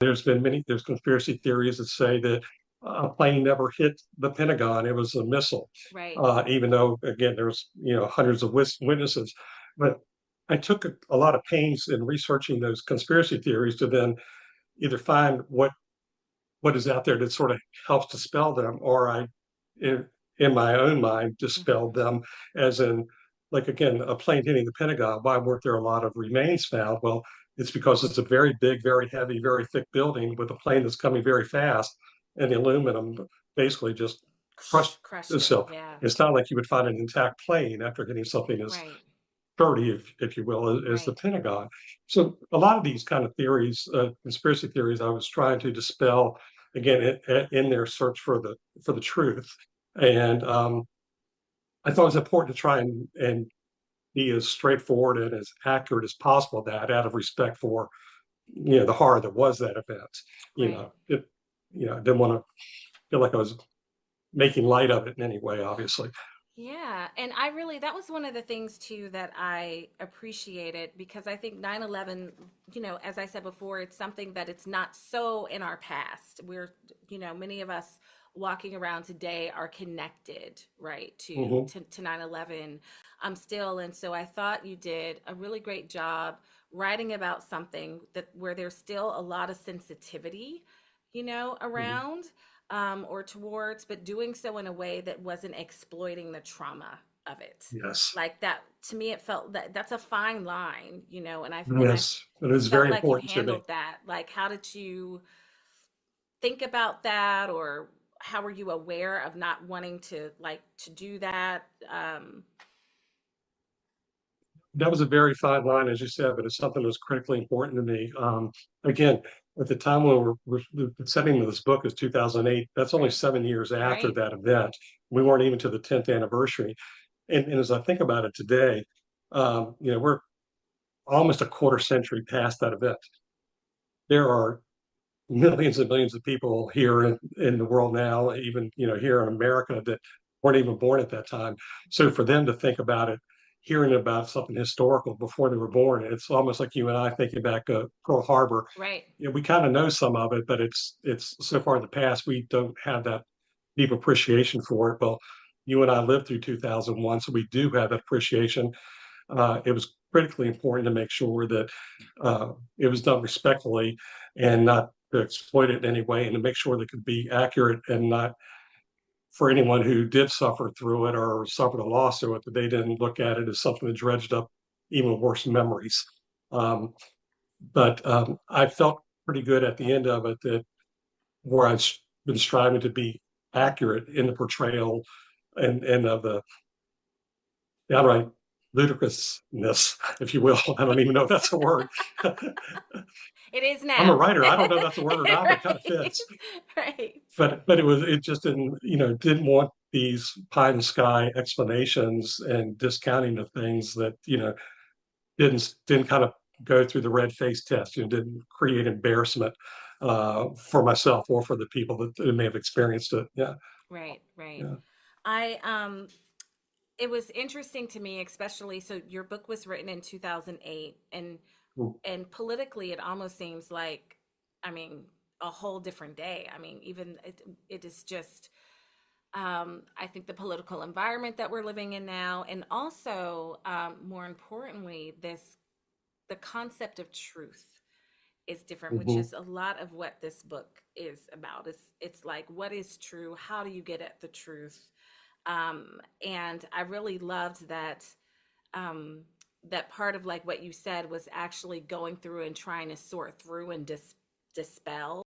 there's conspiracy theories that say that a plane never hit the Pentagon. It was a missile, Right. even though, again, there's, hundreds of witnesses. But I took a lot of pains in researching those conspiracy theories to then either find what is out there that sort of helps dispel them, or in, in my own mind, dispelled Mhm. them, as in, like, again, a plane hitting the Pentagon. Why weren't there a lot of remains found? Well, it's because it's a very big, very heavy, very thick building with a plane that's coming very fast, and the aluminum basically just crushed Crushed it. itself. Yeah. It's not like you would find an intact plane after hitting something as Right. sturdy, if you will, as the Right. Pentagon. So a lot of these kind of theories, conspiracy theories, I was trying to dispel again in their search for the truth. And I thought it was important to try and be as straightforward and as accurate as possible. That out of respect for the horror that was that event. Right. It I didn't want to feel like I was making light of it in any way. Obviously, Yeah, and I really, that was one of the things too that I appreciated, because I think 9/11, as I said before, it's something that it's not so in our past. Many of us walking around today are connected, right, to hmm to, to 9/11 still. And so I thought you did a really great job writing about something that where there's still a lot of sensitivity, hmm around or towards, but doing so in a way that wasn't exploiting the trauma of it. yes, Like that, to me, it felt that that's a fine line, and I yes, it is felt very like you important to me. handled that. Like, how did you think about that, or how were you aware of not wanting to do that? That was a very fine line, as you said, but it's something that was critically important to me. Again, at the time when the setting of this book is 2008, that's only Right, 7 years after right, that event. We weren't even to the 10th anniversary. And as I think about it today, we're almost a quarter century past that event. There are millions and millions of people here in the world now, even here in America, that weren't even born at that time. So for them to think about it, hearing about something historical before they were born, it's almost like you and I thinking back Pearl Harbor. right, We kind of know some of it, but it's so far in the past we don't have that deep appreciation for it. Well, you and I lived through 2001, so we do have that appreciation. It was critically important to make sure that it was done respectfully and not to exploit it in any way, and to make sure that it could be accurate, and not for anyone who did suffer through it or suffered a loss through it, that they didn't look at it as something that dredged up even worse memories. Um, but I felt pretty good at the end of it that where I've been striving to be accurate in the portrayal and of the downright ludicrousness, if you will. I don't even know if that's a word. it is I'm a now. writer. I don't know if that's a word or not, but it kind of Right, fits. right, But it just didn't want these pie in the sky explanations and discounting of things that didn't kind of go through the red face test. Didn't create embarrassment for myself or for the people that may have experienced it. Yeah, right, right. yeah. I It was interesting to me, especially, so your book was written in 2008, and politically it almost seems like, I mean, a whole different day. I mean, even it is just, I think the political environment that we're living in now, and also, more importantly, this the concept of truth is different, which Mm-hmm. is a lot of what this book is about. It's like, what is true? How do you get at the truth? And I really loved that, that part of, like, what you said was actually going through and trying to sort through and dispel